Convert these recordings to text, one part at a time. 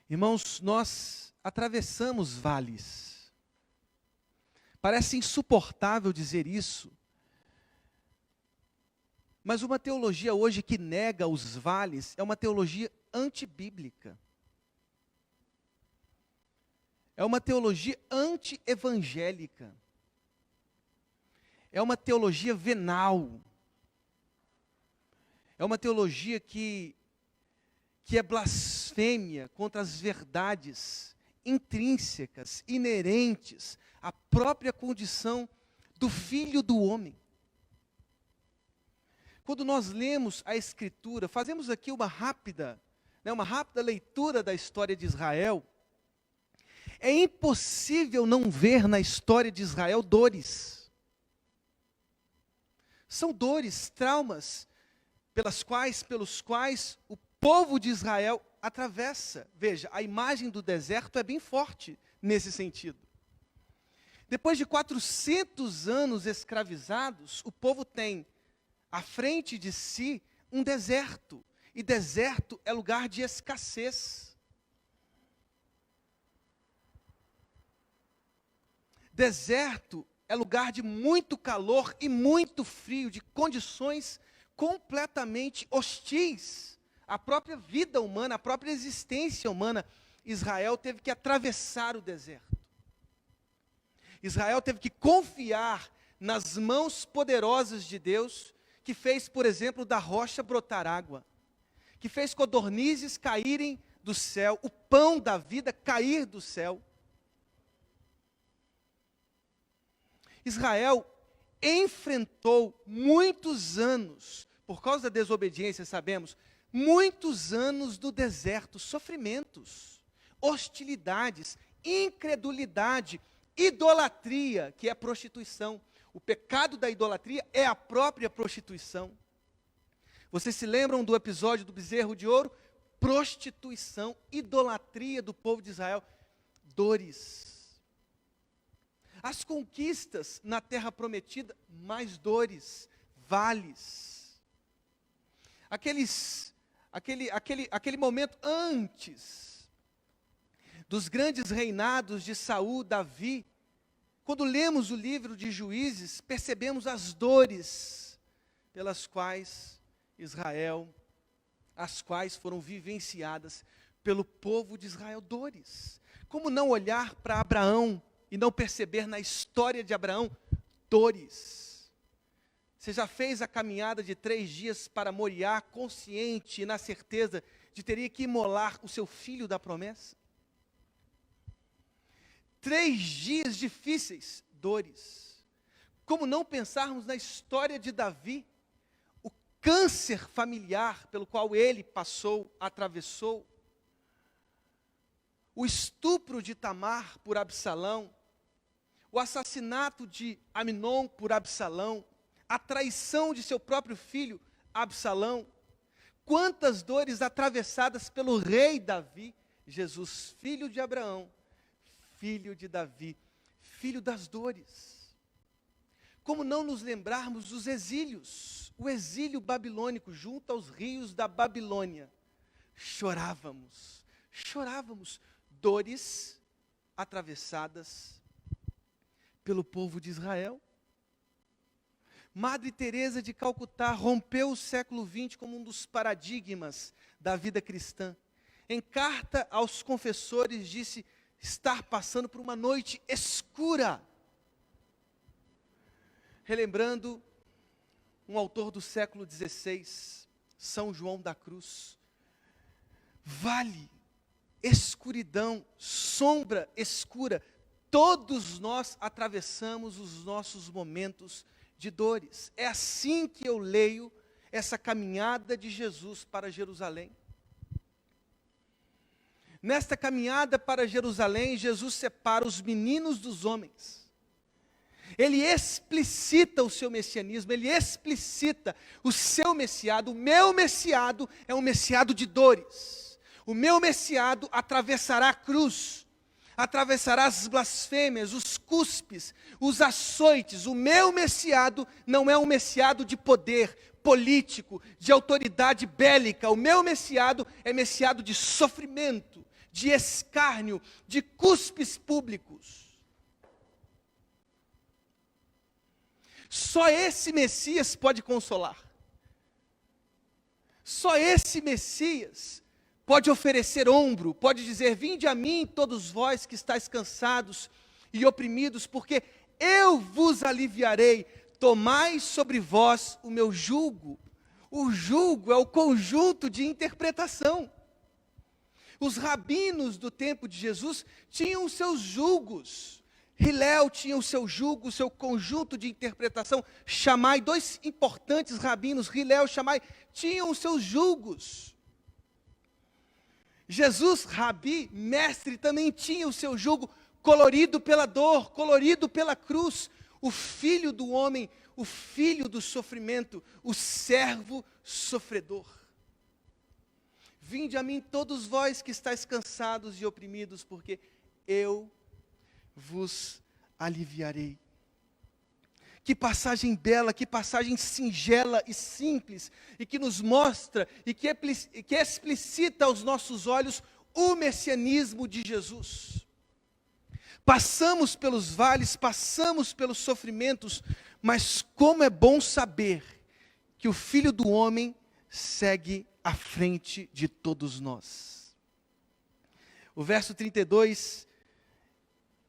Irmãos, nós atravessamos vales. Parece insuportável dizer isso, mas uma teologia hoje que nega os vales é uma teologia antibíblica. É uma teologia anti-evangélica. É uma teologia venal. É uma teologia que é blasfêmia contra as verdades intrínsecas, inerentes à própria condição do Filho do homem. Quando nós lemos a Escritura, fazemos aqui uma rápida leitura da história de Israel, é impossível não ver na história de Israel dores. São dores, traumas, pelos quais o povo de Israel atravessa. Veja, a imagem do deserto é bem forte nesse sentido. Depois de 400 anos escravizados, o povo tem à frente de si um deserto. E deserto é lugar de escassez. Deserto é lugar de muito calor e muito frio, de condições completamente hostis à própria vida humana, à própria existência humana. Israel teve que atravessar o deserto. Israel teve que confiar nas mãos poderosas de Deus, que fez, por exemplo, da rocha brotar água, que fez codornizes caírem do céu, o pão da vida cair do céu. Israel enfrentou muitos anos, por causa da desobediência, sabemos, muitos anos do deserto, sofrimentos, hostilidades, incredulidade, idolatria, que é prostituição. O pecado da idolatria é a própria prostituição. Vocês se lembram do episódio do bezerro de ouro? Prostituição, idolatria do povo de Israel, dores. As conquistas na terra prometida, mais dores, vales. Aquele momento antes dos grandes reinados de Saul, Davi, quando lemos o livro de Juízes, percebemos as dores pelas quais Israel, as quais foram vivenciadas pelo povo de Israel, dores. Como não olhar para Abraão e não perceber na história de Abraão dores? Você já fez a caminhada de 3 dias para Moriá, consciente e na certeza de teria que imolar o seu filho da promessa? 3 dias difíceis, dores. Como não pensarmos na história de Davi, o câncer familiar pelo qual ele passou, atravessou, o estupro de Tamar por Absalão, o assassinato de Aminon por Absalão, a traição de seu próprio filho, Absalão. Quantas dores atravessadas pelo rei Davi, Jesus, filho de Abraão, filho de Davi, filho das dores. Como não nos lembrarmos dos exílios, o exílio babilônico junto aos rios da Babilônia. Chorávamos, dores atravessadas pelo povo de Israel. Madre Teresa de Calcutá rompeu o século XX como um dos paradigmas da vida cristã. Em carta aos confessores disse estar passando por uma noite escura. Relembrando um autor do século XVI, São João da Cruz. Vale, escuridão, sombra escura. Todos nós atravessamos os nossos momentos de dores. É assim que eu leio essa caminhada de Jesus para Jerusalém. Nesta caminhada para Jerusalém, Jesus separa os meninos dos homens. Ele explicita o seu messianismo, ele explicita o seu messiado. O meu messiado é um messiado de dores. O meu messiado atravessará a cruz, atravessará as blasfêmias, os cuspes, os açoites. O meu messiado não é um messiado de poder. político, de autoridade bélica. O meu Messiado é Messiado de sofrimento, de escárnio, de cuspes públicos. Só esse Messias pode consolar. Só esse Messias pode oferecer ombro, pode dizer: vinde a mim todos vós que estáis cansados e oprimidos, porque eu vos aliviarei. Tomai sobre vós o meu jugo. O jugo é o conjunto de interpretação. Os rabinos do tempo de Jesus tinham os seus julgos. Hilel tinha o seu jugo, o seu conjunto de interpretação. Shammai, dois importantes rabinos, Hilel e Shammai, tinham os seus julgos. Jesus, rabi, mestre, também tinha o seu jugo colorido pela dor, colorido pela cruz. O filho do homem, o filho do sofrimento, o servo sofredor. Vinde a mim todos vós que estáis cansados e oprimidos, porque eu vos aliviarei. Que passagem bela, que passagem singela e simples, e que nos mostra, e que explicita aos nossos olhos o messianismo de Jesus. Passamos pelos vales, passamos pelos sofrimentos, mas como é bom saber que o Filho do Homem segue à frente de todos nós. O verso 32,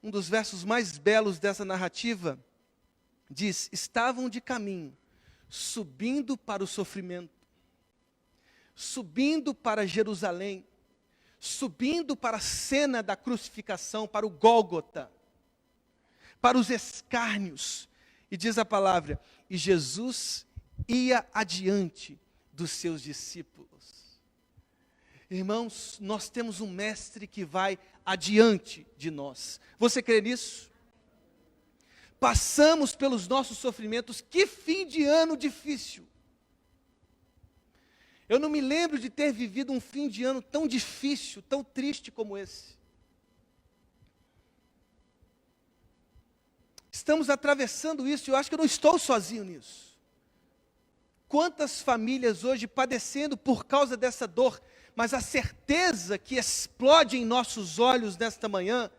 um dos versos mais belos dessa narrativa, diz: estavam de caminho, subindo para o sofrimento, subindo para Jerusalém, subindo para a cena da crucificação, para o Gólgota, para os escárnios. E diz a palavra: e Jesus ia adiante dos seus discípulos. Irmãos, nós temos um mestre que vai adiante de nós. Você crê nisso? Passamos pelos nossos sofrimentos. Que fim de ano difícil. Eu não me lembro de ter vivido um fim de ano tão difícil, tão triste como esse. Estamos atravessando isso, e eu acho que eu não estou sozinho nisso. Quantas famílias hoje padecendo por causa dessa dor, mas a certeza que explode em nossos olhos nesta manhã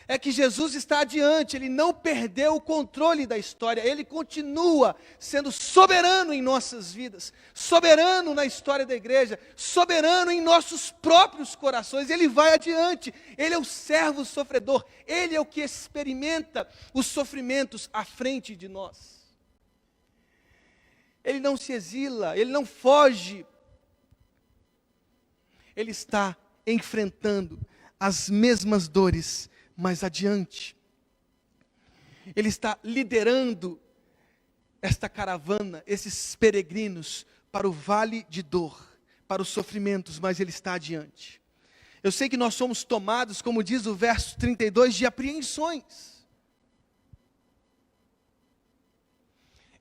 é que Jesus está adiante. Ele não perdeu o controle da história, Ele continua sendo soberano em nossas vidas, soberano na história da igreja, soberano em nossos próprios corações. Ele vai adiante, Ele é o servo sofredor, Ele é o que experimenta os sofrimentos à frente de nós. Ele não se exila, Ele não foge, Ele está enfrentando as mesmas dores, mais adiante. Ele está liderando esta caravana, esses peregrinos, para o vale de dor, para os sofrimentos, mas Ele está adiante. Eu sei que nós somos tomados, como diz o verso 32, de apreensões.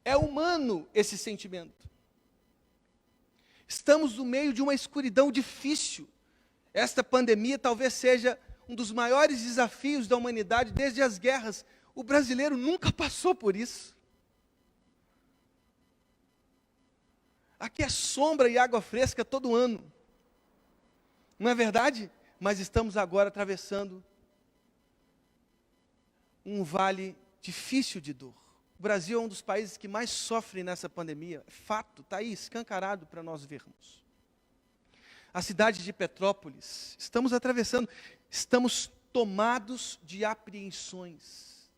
É humano esse sentimento. Estamos no meio de uma escuridão difícil. Esta pandemia talvez seja um dos maiores desafios da humanidade desde as guerras. O brasileiro nunca passou por isso. Aqui é sombra e água fresca todo ano. Não é verdade? Mas estamos agora atravessando um vale difícil de dor. O Brasil é um dos países que mais sofre nessa pandemia. Fato, está aí escancarado para nós vermos. A cidade de Petrópolis, estamos atravessando, estamos tomados de apreensões.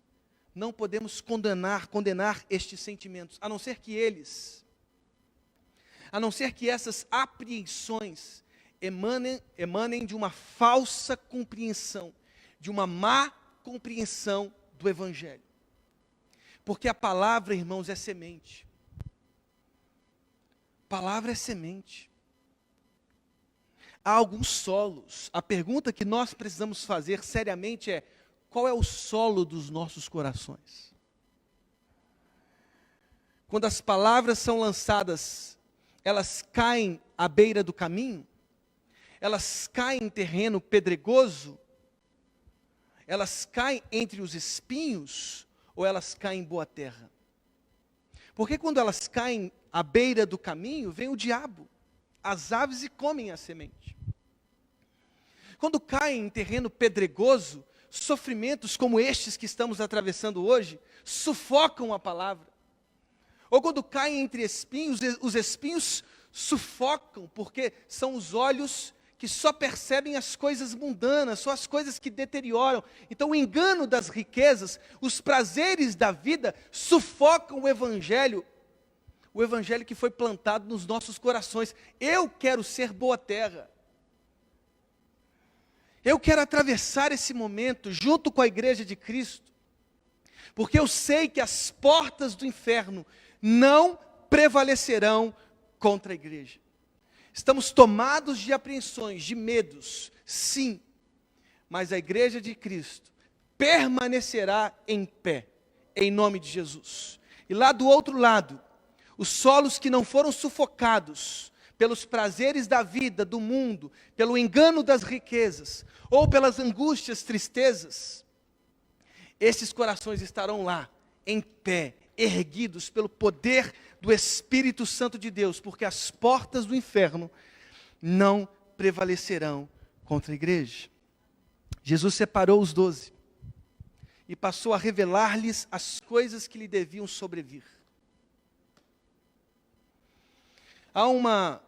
Não podemos condenar estes sentimentos, a não ser que essas apreensões emanem de uma falsa compreensão, de uma má compreensão do Evangelho. Porque a palavra, irmãos, é semente. Palavra é semente. Há alguns solos. A pergunta que nós precisamos fazer seriamente é: qual é o solo dos nossos corações? Quando as palavras são lançadas, elas caem à beira do caminho? Elas caem em terreno pedregoso? Elas caem entre os espinhos? Ou elas caem em boa terra? Porque quando elas caem à beira do caminho, vem o diabo, as aves e comem a semente. Quando caem em terreno pedregoso, sofrimentos como estes que estamos atravessando hoje, sufocam a palavra. Ou quando caem entre espinhos, os espinhos sufocam, porque são os olhos que só percebem as coisas mundanas, só as coisas que deterioram. Então o engano das riquezas, os prazeres da vida, sufocam o evangelho que foi plantado nos nossos corações. Eu quero ser boa terra. Eu quero atravessar esse momento junto com a igreja de Cristo, porque eu sei que as portas do inferno não prevalecerão contra a igreja. Estamos tomados de apreensões, de medos, sim, mas a igreja de Cristo permanecerá em pé, em nome de Jesus. E lá do outro lado, os solos que não foram sufocados pelos prazeres da vida, do mundo, pelo engano das riquezas, ou pelas angústias, tristezas, esses corações estarão lá, em pé, erguidos pelo poder do Espírito Santo de Deus, porque as portas do inferno não prevalecerão contra a igreja. Jesus separou os 12 e passou a revelar-lhes as coisas que lhe deviam sobrevir. Há uma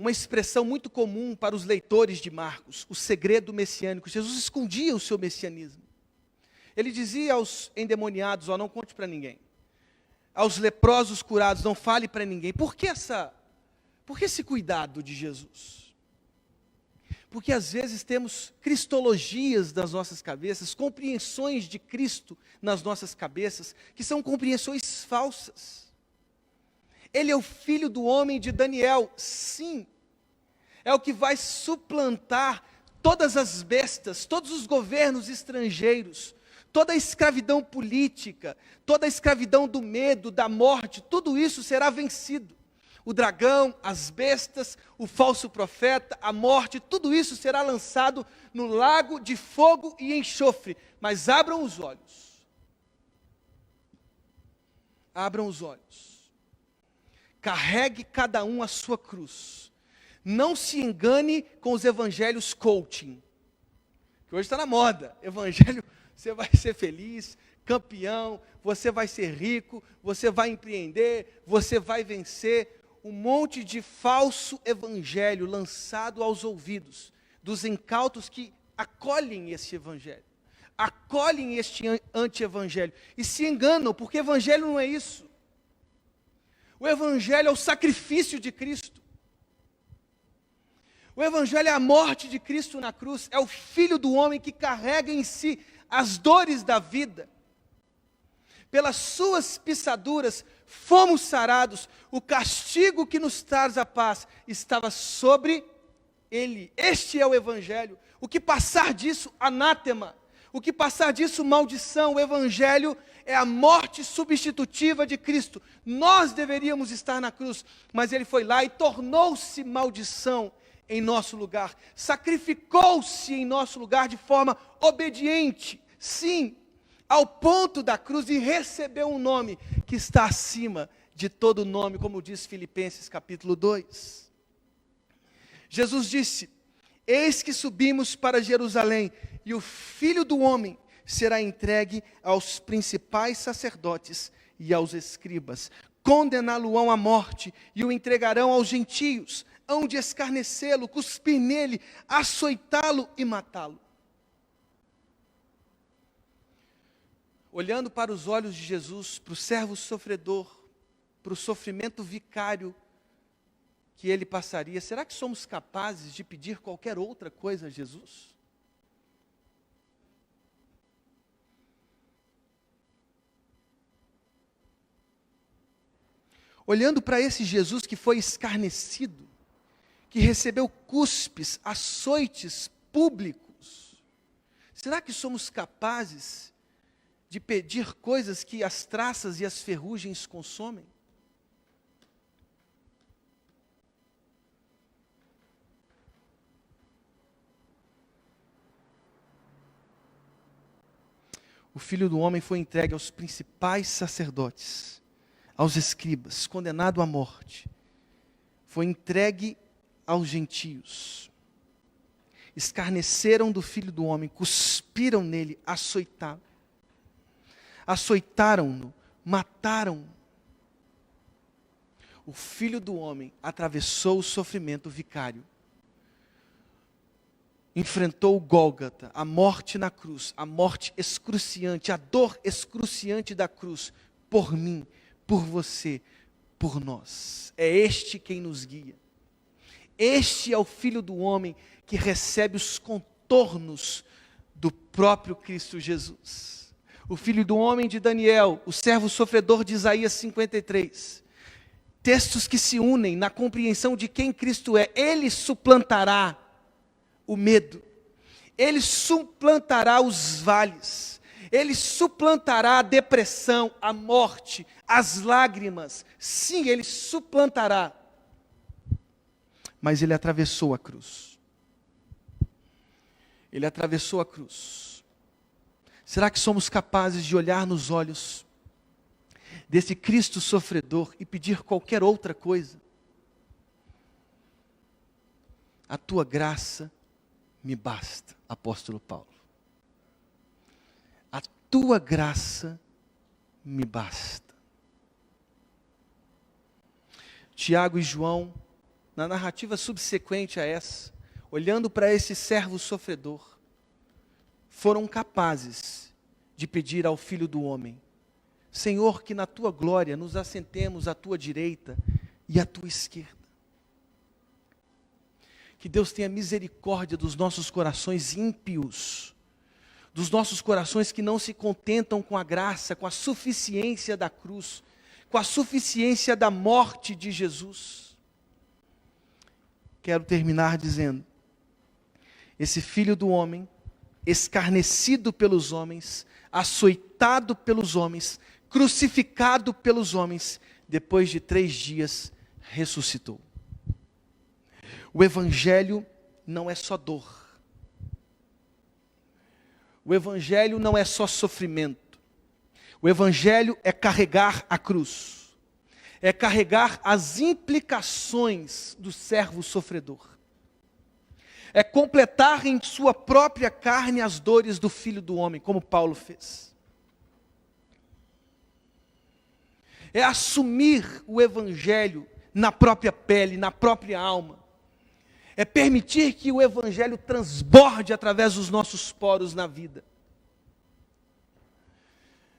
expressão muito comum para os leitores de Marcos, o segredo messiânico. Jesus escondia o seu messianismo. Ele dizia aos endemoniados, não conte para ninguém. Aos leprosos curados, não fale para ninguém. Por que esse cuidado de Jesus? Porque às vezes temos cristologias nas nossas cabeças, compreensões de Cristo nas nossas cabeças, que são compreensões falsas. Ele é o filho do homem de Daniel, sim. É o que vai suplantar todas as bestas, todos os governos estrangeiros, toda a escravidão política, toda a escravidão do medo, da morte, tudo isso será vencido. O dragão, as bestas, o falso profeta, a morte, tudo isso será lançado no lago de fogo e enxofre. Mas abram os olhos. Abram os olhos. Carregue cada um a sua cruz. Não se engane com os evangelhos coaching, que hoje está na moda. Evangelho, você vai ser feliz, campeão, você vai ser rico, você vai empreender, você vai vencer. Um monte de falso evangelho lançado aos ouvidos dos incautos que acolhem este evangelho, acolhem este anti-evangelho e se enganam, porque evangelho não é isso. O evangelho é o sacrifício de Cristo. O evangelho é a morte de Cristo na cruz, é o Filho do homem que carrega em si as dores da vida. Pelas suas pisaduras fomos sarados, o castigo que nos traz a paz estava sobre ele. Este é o evangelho. O que passar disso, anátema. O que passar disso, maldição. O evangelho é a morte substitutiva de Cristo. Nós deveríamos estar na cruz, mas ele foi lá e tornou-se maldição em nosso lugar. Sacrificou-se em nosso lugar de forma obediente. Sim, ao ponto da cruz, e recebeu um nome que está acima de todo nome, como diz Filipenses capítulo 2. Jesus disse: eis que subimos para Jerusalém, e o Filho do homem será entregue aos principais sacerdotes e aos escribas. Condená-lo-ão à morte, e o entregarão aos gentios, hão de escarnecê-lo, cuspir nele, açoitá-lo e matá-lo. Olhando para os olhos de Jesus, para o servo sofredor, para o sofrimento vicário que ele passaria, será que somos capazes de pedir qualquer outra coisa a Jesus? Olhando para esse Jesus que foi escarnecido, que recebeu cuspes, açoites públicos, será que somos capazes de pedir coisas que as traças e as ferrugens consomem? O Filho do homem foi entregue aos principais sacerdotes aos escribas, condenado à morte, foi entregue aos gentios. Escarneceram do Filho do Homem, cuspiram nele, açoitaram-no, mataram-no. O Filho do Homem atravessou o sofrimento vicário. Enfrentou o Gólgota, a morte na cruz, a morte excruciante, a dor excruciante da cruz, por mim, por você, por nós. É este quem nos guia. Este é o Filho do Homem que recebe os contornos do próprio Cristo Jesus. O Filho do Homem de Daniel, o servo sofredor de Isaías 53. Textos que se unem na compreensão de quem Cristo é. Ele suplantará o medo, ele suplantará os vales, ele suplantará a depressão, a morte, as lágrimas. Sim, ele suplantará. Mas ele atravessou a cruz. Ele atravessou a cruz. Será que somos capazes de olhar nos olhos desse Cristo sofredor e pedir qualquer outra coisa? A tua graça me basta, apóstolo Paulo. A tua graça me basta. Tiago e João, na narrativa subsequente a essa, olhando para esse servo sofredor, foram capazes de pedir ao Filho do Homem: Senhor, que na tua glória nos assentemos à tua direita e à tua esquerda. Que Deus tenha misericórdia dos nossos corações ímpios, dos nossos corações que não se contentam com a graça, com a suficiência da cruz, com a suficiência da morte de Jesus. Quero terminar dizendo: esse Filho do Homem, escarnecido pelos homens, açoitado pelos homens, crucificado pelos homens, depois de 3 dias ressuscitou. O Evangelho não é só dor. O Evangelho não é só sofrimento. O Evangelho é carregar a cruz. É carregar as implicações do servo sofredor. É completar em sua própria carne as dores do Filho do Homem, como Paulo fez. É assumir o Evangelho na própria pele, na própria alma. É permitir que o Evangelho transborde através dos nossos poros na vida.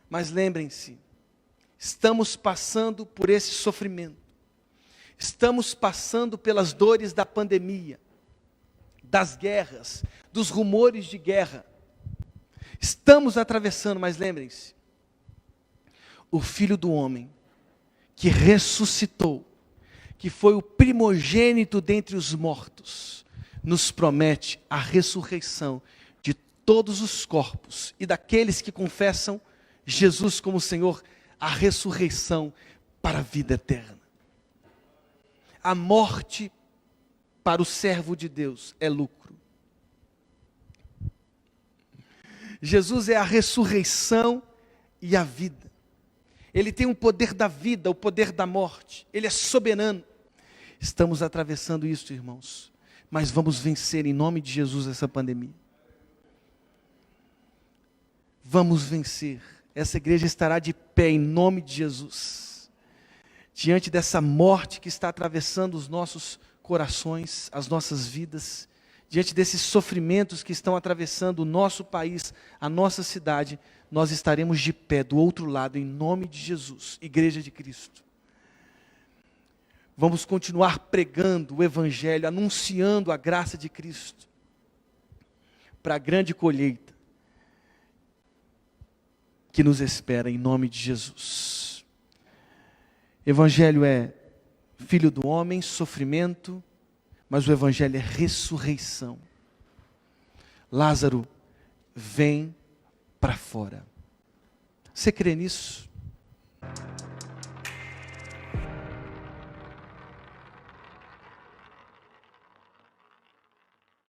Mas lembrem-se, estamos passando por esse sofrimento. Estamos passando pelas dores da pandemia, das guerras, dos rumores de guerra. Estamos atravessando, mas lembrem-se, o Filho do Homem, que ressuscitou, que foi o primogênito dentre os mortos, nos promete a ressurreição de todos os corpos e daqueles que confessam Jesus como Senhor, a ressurreição para a vida eterna. A morte para o servo de Deus é lucro. Jesus é a ressurreição e a vida. Ele tem o poder da vida, o poder da morte. Ele é soberano. Estamos atravessando isso, irmãos. Mas vamos vencer em nome de Jesus essa pandemia. Vamos vencer. Essa igreja estará de pé em nome de Jesus. Diante dessa morte que está atravessando os nossos corações, as nossas vidas. Diante desses sofrimentos que estão atravessando o nosso país, a nossa cidade, nós estaremos de pé do outro lado, em nome de Jesus, Igreja de Cristo. Vamos continuar pregando o Evangelho, anunciando a graça de Cristo, para a grande colheita que nos espera, em nome de Jesus. Evangelho é Filho do Homem, sofrimento, mas o Evangelho é ressurreição. Lázaro, vem para fora. Você crê nisso?